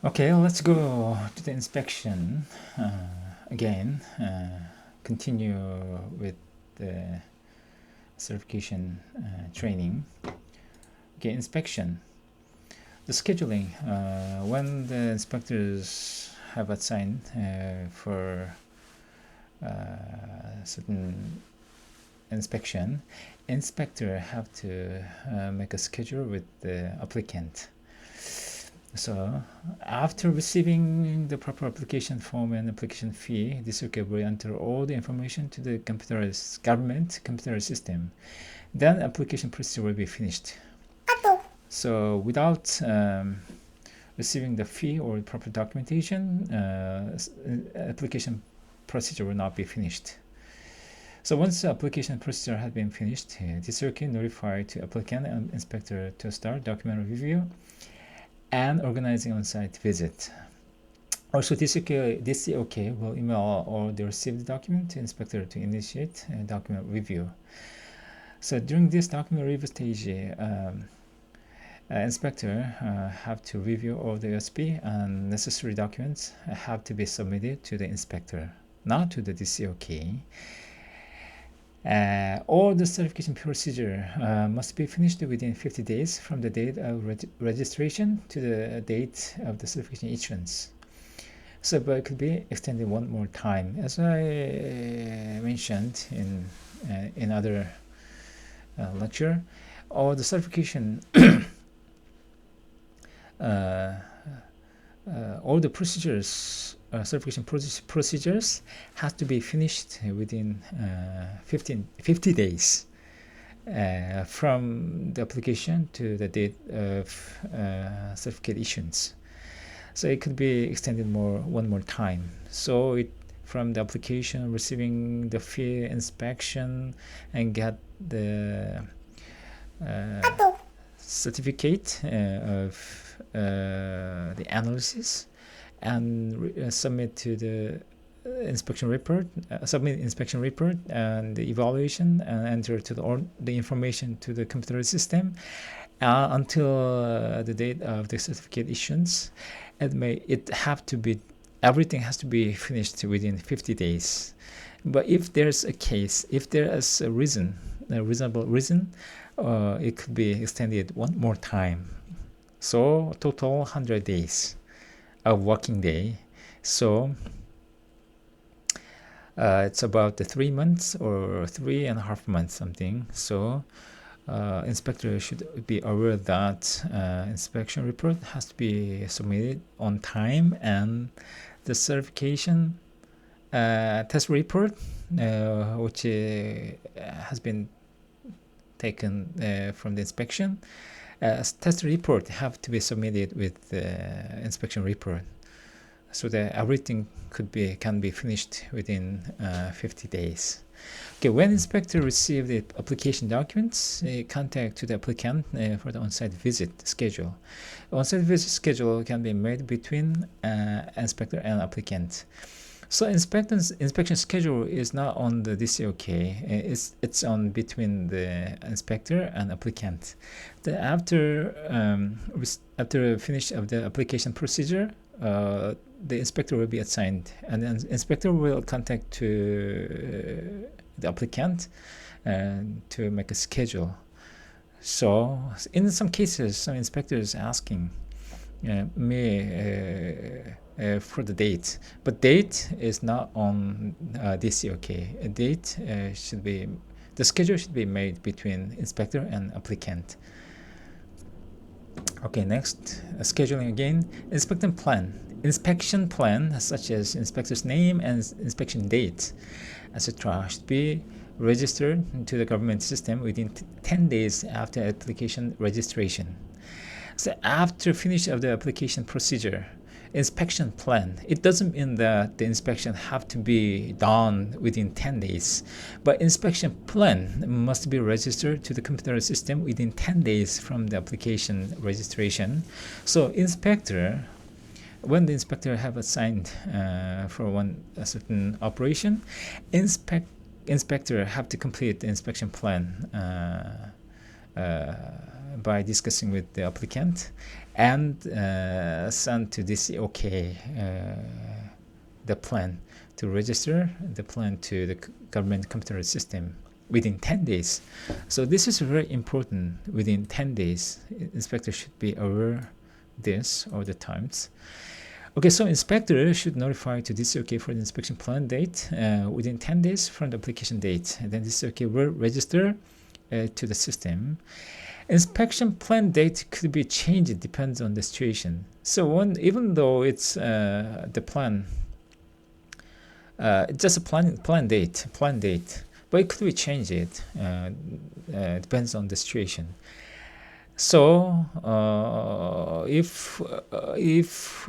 Okay, let's go to the inspection again. Continue with the certification training. Okay, inspection. The scheduling. When the inspectors have assigned for certain inspection, inspector have to make a schedule with the applicant. So after receiving the proper application form and application fee, the circuit will enter all the information to the government computer system. Then application procedure will be finished. So without receiving the fee or proper documentation, application procedure will not be finished. So once the application procedure has been finished, the circuit notified to applicant and inspector to start document review and organizing on-site visit. Also, DCOK will email all the received document to inspector to initiate document review. So during this document review stage, inspector have to review all the USB and necessary documents have to be submitted to the inspector, not to the DCOK. All the certification procedure must be finished within 50 days from the date of registration to the date of the certification issuance. So, but it could be extended one more time, as I mentioned in other lecture. All the certification, all the procedures. Certification procedures has to be finished within 50 days from the application to the date of certificate issuance. So it could be extended one more time. So it from the application, receiving the fee, inspection, and get the certificate of the analysis, and submit to the inspection report, and the evaluation, and enter to the information to the computer system until the date of the certificate issuance. Everything has to be finished within 50 days. But if there's a case, if there is a reasonable reason, it could be extended one more time. So total 100 days of working day. So it's about the 3 months or 3.5 months something. So inspector should be aware that inspection report has to be submitted on time, and the certification test report which has been taken from the inspection, test report have to be submitted with the inspection report, so that everything can be finished within 50 days. Okay, when inspector receive the application documents, contact to the applicant for the on-site visit schedule. On-site visit schedule can be made between inspector and applicant. So inspection schedule is not on the DCOK. It's on between the inspector and applicant. After finish of the application procedure, the inspector will be assigned, and then inspector will contact to the applicant to make a schedule. So in some cases, some inspectors asking me for the date, but date is not on DCOK. A date the schedule should be made between inspector and applicant. Okay, next, scheduling again. Inspection plan, such as inspector's name and inspection date, etc., should be registered to the government system within 10 days after application registration. So after finish of the application procedure, inspection plan, it doesn't mean that the inspection have to be done within 10 days, but inspection plan must be registered to the computer system within 10 days from the application registration. So when the inspector have assigned for a certain operation, inspector have to complete the inspection plan by discussing with the applicant, and send to DCOK the plan to register the plan to the government computer system within 10 days. So this is very important. Within 10 days, inspector should be aware this all the times. Okay, so inspector should notify to DCOK for the inspection plan date within 10 days from the application date. And then DCOK will register to the system. Inspection plan date could be changed. It depends on the situation. So even though it's the plan, just a plan date, but it could be changed. It depends on the situation. So if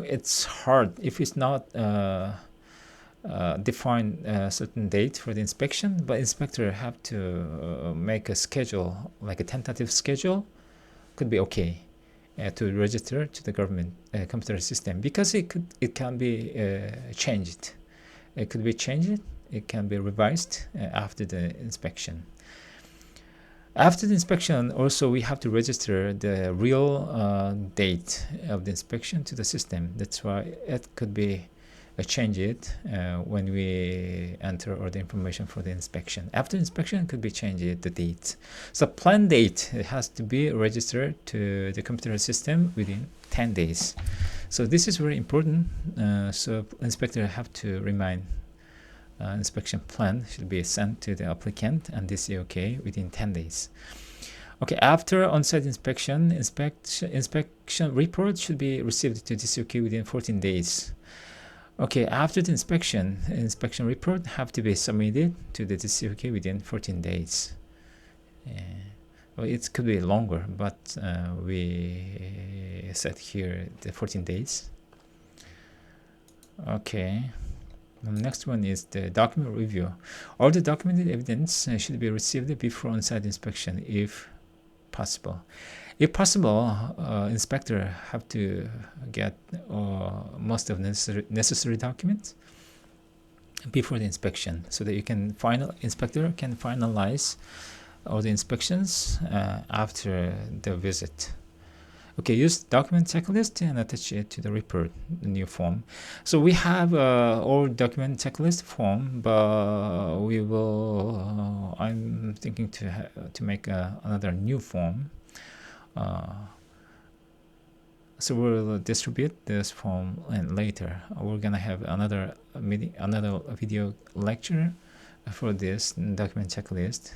it's hard, if it's not define a certain date for the inspection, but inspector have to make a schedule, like a tentative schedule, could be okay to register to the government computer system, because it can be changed. It could be changed. It can be revised after the inspection. After the inspection, also we have to register the real date of the inspection to the system. That's why it could be changed when we enter all the information for the inspection. After inspection, it could be changed the date. So plan date, it has to be registered to the computer system within 10 days. So this is very important. So inspector have to remind inspection plan should be sent to the applicant and DCOK within 10 days. Okay, after on-site inspection, inspection report should be received to DCOK within 14 days. Okay, after the inspection report have to be submitted to the DCOK within 14 days. Well, it could be longer, but we set here the 14 days. Okay. The next one is the document review. All the documented evidence should be received before on-site inspection, if possible. If possible, inspector have to get most of the necessary documents before the inspection, so that inspector can finalize all the inspections after the visit. Okay, use document checklist and attach it to the report, the new form. So we have old document checklist form, but we will. I'm thinking to make another new form. So we'll distribute this form, and later we're gonna have another video lecture for this document checklist.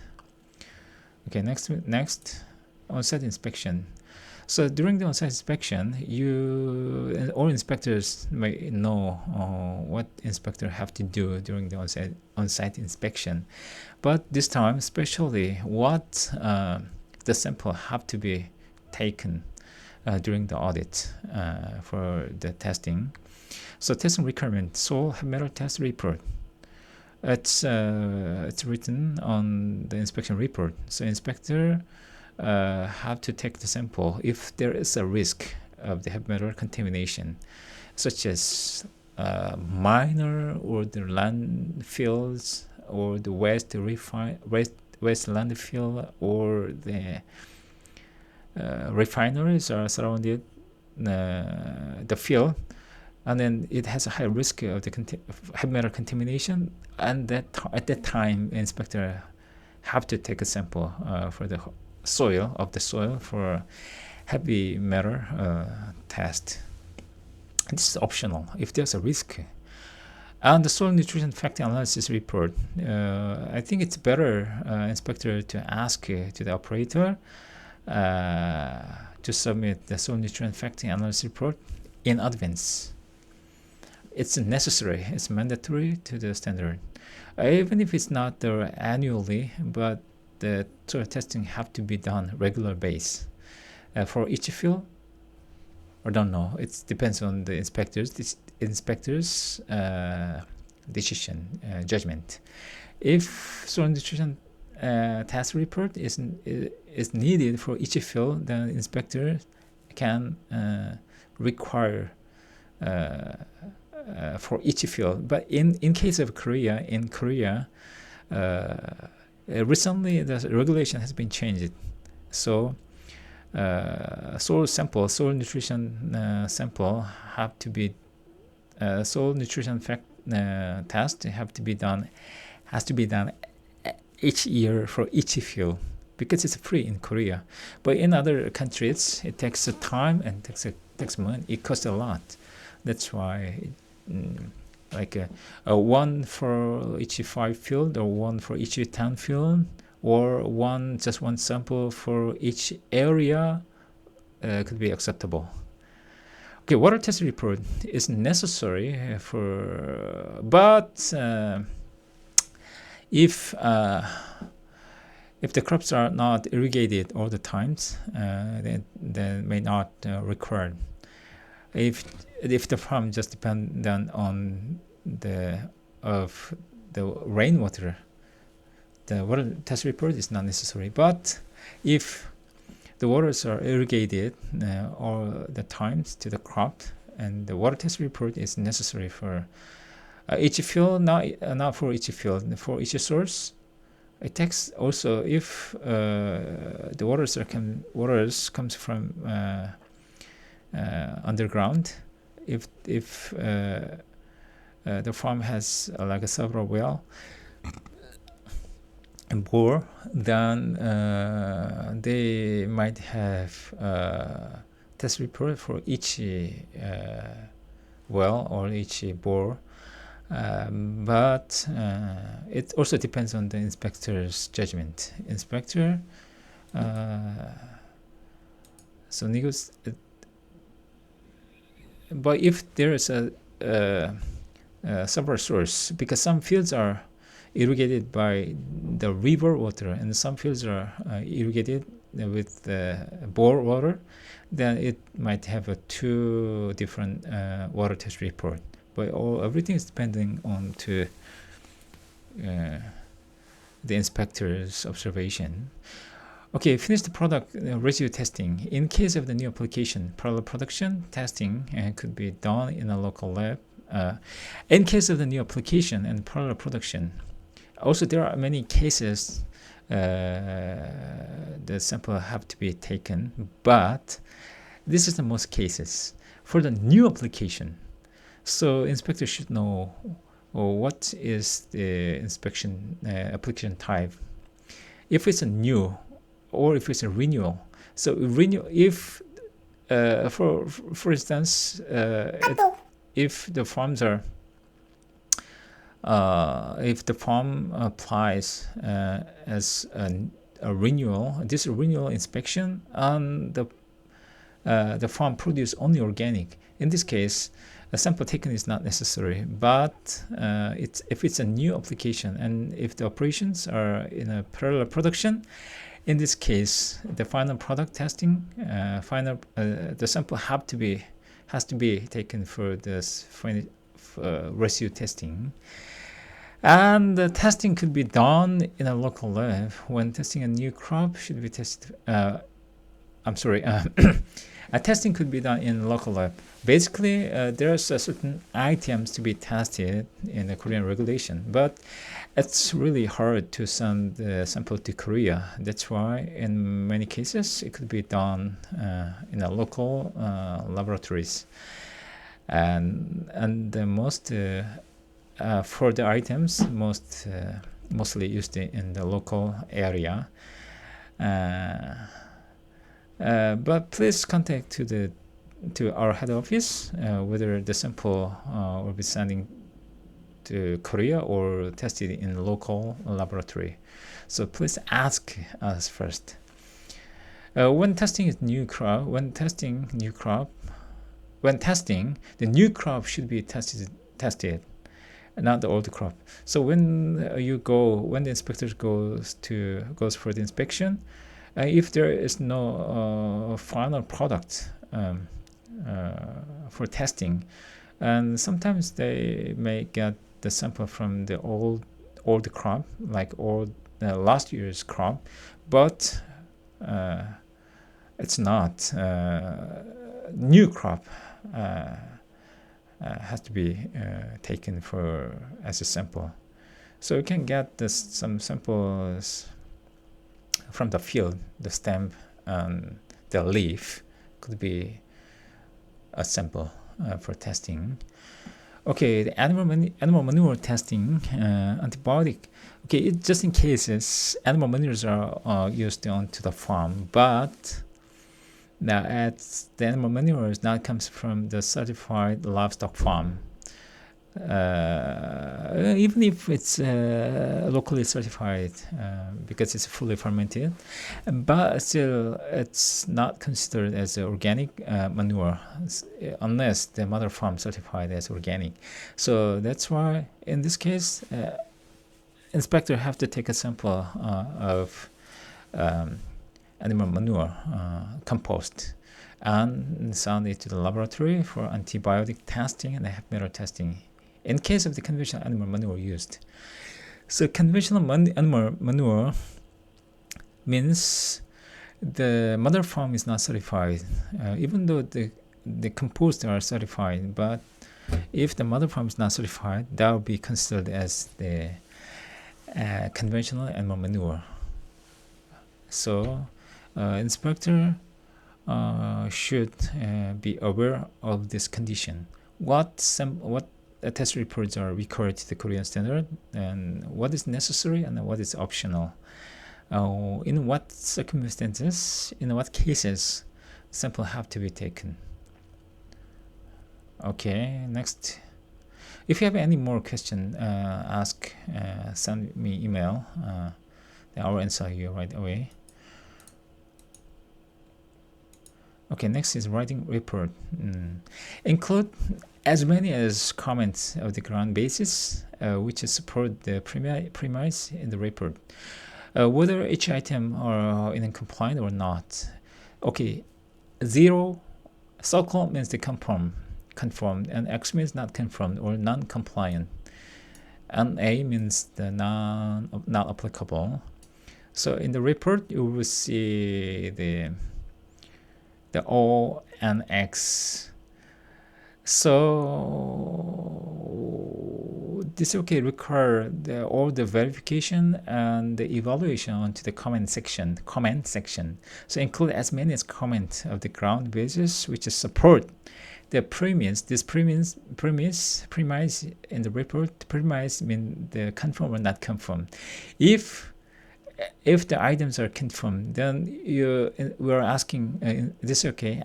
Okay, next on-site inspection. So during the on-site inspection, all inspectors may know what inspector have to do during the on-site inspection, but this time especially what the sample have to be taken during the audit for the testing. So testing requirement, soil heavy metal test report. It's written on the inspection report. So inspector have to take the sample if there is a risk of the heavy metal contamination, such as minor or the landfills or the waste landfill, or the refineries are surrounded the field, and then it has a high risk of the heavy metal contamination, and at that time inspector have to take a sample for the soil for heavy metal test. This is optional if there's a risk. And the soil nutrition factor analysis report, I think it's better inspector to ask to the operator to submit the soil nutrient factor analysis report in advance. It's necessary, it's mandatory to the standard. Even if it's not annually, but the soil testing have to be done regular base for each field. I don't know. It depends on the inspector's decision judgment. If soil nutrition test report is needed for each field, then inspector can require for each field. But in case of Korea, recently the regulation has been changed. So soil nutrition sample have to be soil nutrition test has to be done each year for each field because it's free in Korea. But in other countries, it takes time and takes money. It costs a lot. That's why, like a one for each 5 field, or one for each 10 field, or just one sample for each area could be acceptable. Okay, water test report is necessary but if the crops are not irrigated all the times, then may not required. If the farm just dependent on the rainwater, the water test report is not necessary. But if the waters are irrigated all the times to the crop, and the water test report is necessary for each field, not for each field, for each source. It takes also if the waters comes from underground. If the farm has like a several well and bore, then they might have test report for each well or each bore. But it also depends on the inspector's judgment. Inspector but if there is a several source, because some fields are irrigated by the river water and some fields are irrigated with bore water, then it might have a two different water test report. But everything is depending on the inspector's observation. Okay, finish the product residue testing. In case of the new application, parallel production testing could be done in a local lab. In case of the new application and parallel production, also there are many cases the sample have to be taken, but this is the most cases for the new application. So inspector should know what is the inspection application type. If it's a new or if it's a renewal. So if for instance if the farms are if the farm applies as a renewal, this renewal inspection, and the farm produce only organic. In this case, a sample taken is not necessary, but if it's a new application and if the operations are in a parallel production, in this case, the final product testing, the sample has to be taken for this residue testing. And the testing could be done in a local lab. When testing a new crop should be tested. Testing could be done in local lab. Basically, there's certain items to be tested in the Korean regulation, but it's really hard to send the sample to Korea. That's why in many cases it could be done in a local laboratories. And the most for the items mostly used in the local area. But please contact to our head office whether the sample will be sending to Korea or tested in local laboratory. So please ask us first. When testing the new crop, the new crop should be tested, not the old crop. So when the inspector goes for the inspection, if there is no final product for testing, and sometimes they may get the sample from the old crop, like last year's crop, but it's not new crop has to be taken as a sample. So you can get some samples from the field, the stem, and the leaf could be a sample for testing. Okay, the animal manure testing, antibiotic. Okay, just in cases animal manures are used onto the farm, but now the animal manure now comes from the certified livestock farm. Even if it's locally certified because it's fully fermented, but still it's not considered as organic manure unless the mother farm certified as organic. So that's why in this case inspector have to take a sample of animal manure compost and send it to the laboratory for antibiotic testing and heavy metal testing in case of the conventional animal manure used. So conventional animal manure means the mother farm is not certified, even though the compost are certified, but if the mother farm is not certified, that will be considered as the conventional animal manure. So inspector should be aware of this condition. What test reports are required to the Korean standard, and what is necessary and what is optional. In what circumstances, in what cases, sample have to be taken. Okay, next. If you have any more question, ask, send me email. I will answer you right away. Okay, next is writing report. Include as many as comments of the ground basis, which support the premise in the report. Whether each item are in compliant or not. Okay, 0 circle means the conformed, and X means not conformed or non-compliant, and A means the not applicable. So in the report, you will see the O and X. So this require all the verification and the evaluation onto the comment section. So include as many as comment of the ground basis which support the premise. This premise in the report. Premise mean the confirm or not confirm. If the items are confirmed, then we are asking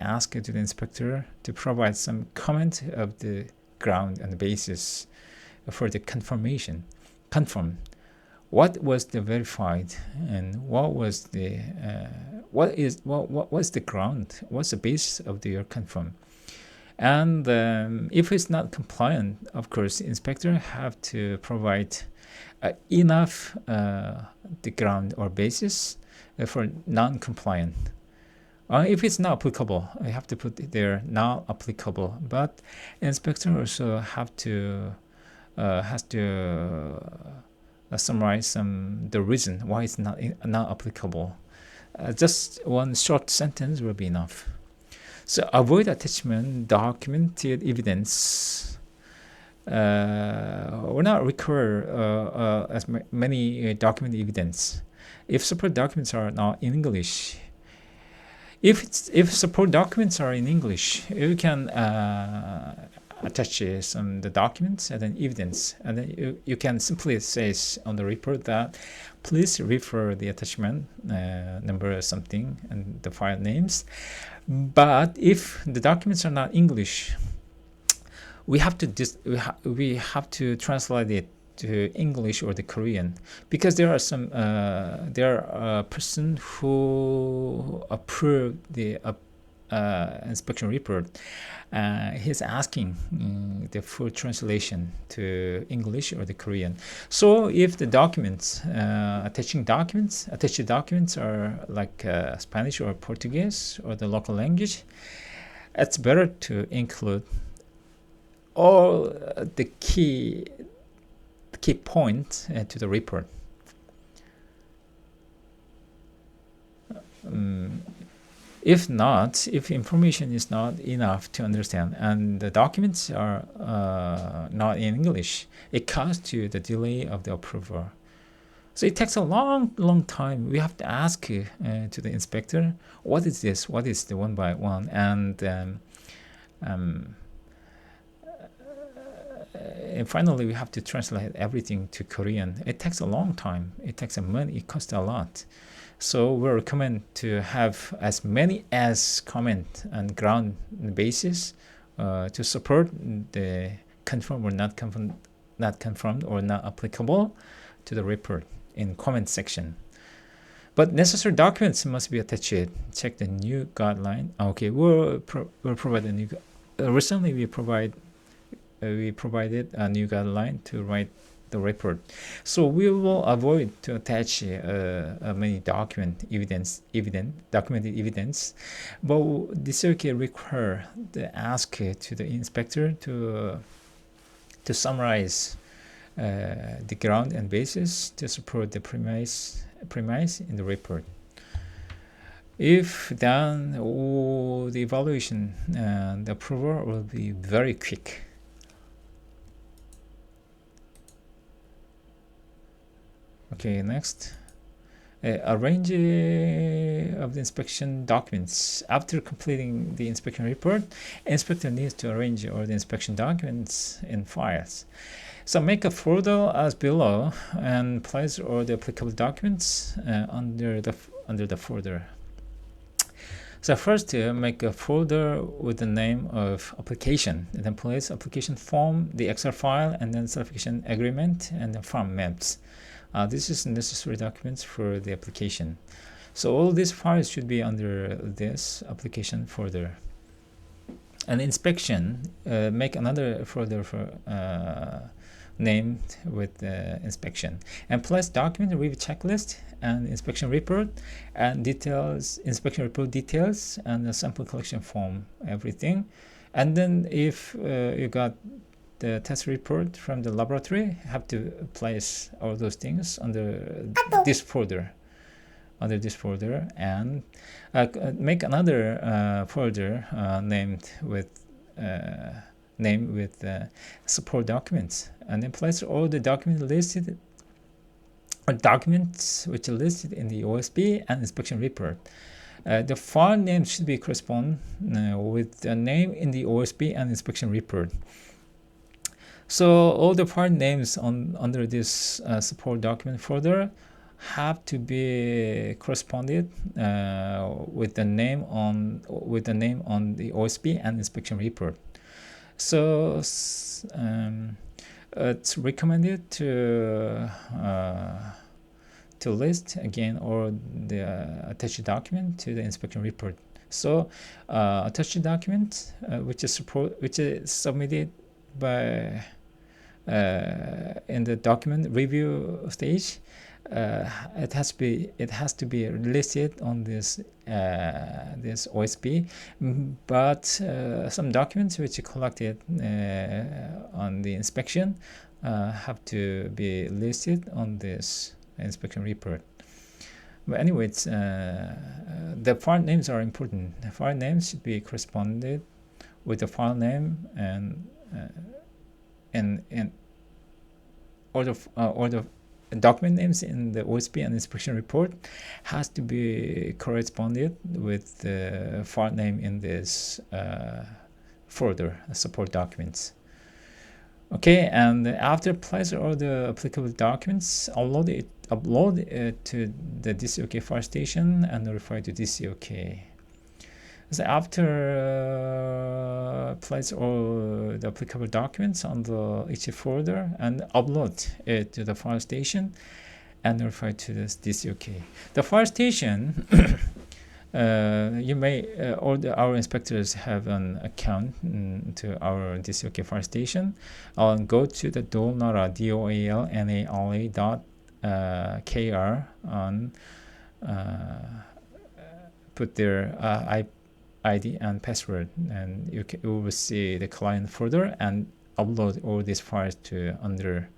ask to the inspector to provide some comment of the ground and the basis for the confirmation. Confirm what was the verified and what was the what's the ground, what's the basis of your confirm. And if it's not compliant, of course, inspector have to provide enough the ground or basis for non-compliant. If it's not applicable, I have to put it there not applicable. But inspector also have to has to summarize the reason why it's not applicable. Just one short sentence will be enough. So avoid attachment documented evidence. Will not require as many document evidence. If support documents are not in English, if support documents are in English, you can attach the documents and then evidence, and then you can simply say on the report that please refer the attachment number or something and the file names. But if the documents are not English, we have to translate it to English or the Korean, because there are some person who approved the inspection report. He's asking the full translation to English or the Korean. So if the documents, attached documents are like Spanish or Portuguese or the local language, it's better to include all the key points to the report. If information is not enough to understand and the documents are not in English, it causes to the delay of the approval. So it takes a long time. We have to ask to the inspector, what is this? What is the one by one? Um, and finally, we have to translate everything to Korean. It takes a long time. It takes a money. It costs a lot. So we recommend to have as many as comment and ground basis to support the confirmed or not confirmed or not applicable to the report in comment section. But necessary documents must be attached. Check the new guideline. Okay, we'll provide a new. Recently, we provided a new guideline to write the report. So we will avoid to attach many documented evidence, but this okay require the ask to the inspector to summarize the ground and basis to support the premise in the report. If done, the evaluation and the approval will be very quick. Okay, next. Arrange of the inspection documents. After completing the inspection report, inspector needs to arrange all the inspection documents in files. So make a folder as below and place all the applicable documents under the folder. So first, make a folder with the name of application, and then place application form, the Excel file, and then certification agreement, and the form maps. This is necessary documents for the application. So all these files should be under this application folder. And inspection, make another folder for named with inspection, and place document review checklist and inspection report and details, inspection report details, and the sample collection form, everything. And then if you got the test report from the laboratory, have to place all those things under this folder, and make another folder named with support documents, and then place all the documents listed or documents which are listed in the OSB and inspection report. The file name should be correspond with the name in the OSB and inspection report. So all the file names under this support document folder have to be corresponded with the name on the OSB and inspection report. So it's recommended to list again all the attached document to the inspection report. So attached document which is submitted by in the document review stage, it has to be listed on this OSB, but some documents which are collected on the inspection have to be listed on this inspection report. But anyway, the file names are important. The file names should be corresponded with the file name, and all the document names in the OSB and inspection report has to be corresponded with the file name in this folder, support documents. Okay, and after place all the applicable documents, upload it to the DCOK file station and notify to DCOK. So after place all the applicable documents on the each folder and upload it to the file station and notify to this DCOK. The file station, you may our inspectors have an account to our DCOK file station. Go to the dolnara DOALNARA.kr and put their ID and password, and you will see the client folder and upload all these files to under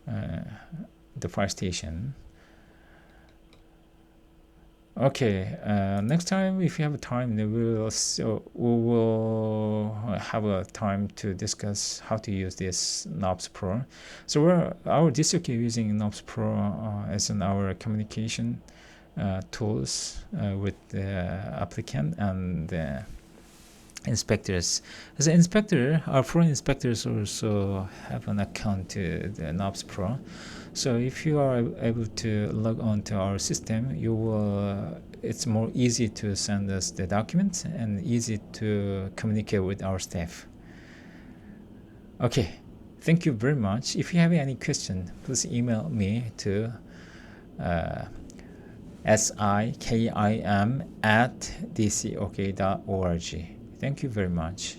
the file station. Okay, next time if you have time, we will have a time to discuss how to use this Knobs Pro. So our district is using Knobs Pro as in our communication tools with the applicant and the inspectors. As an inspector, our foreign inspectors also have an account to the Knobs Pro. So if you are able to log on to our system, you will. It's more easy to send us the documents and easy to communicate with our staff. Okay, thank you very much. If you have any question, please email me to sikim@dcok.org. Thank you very much.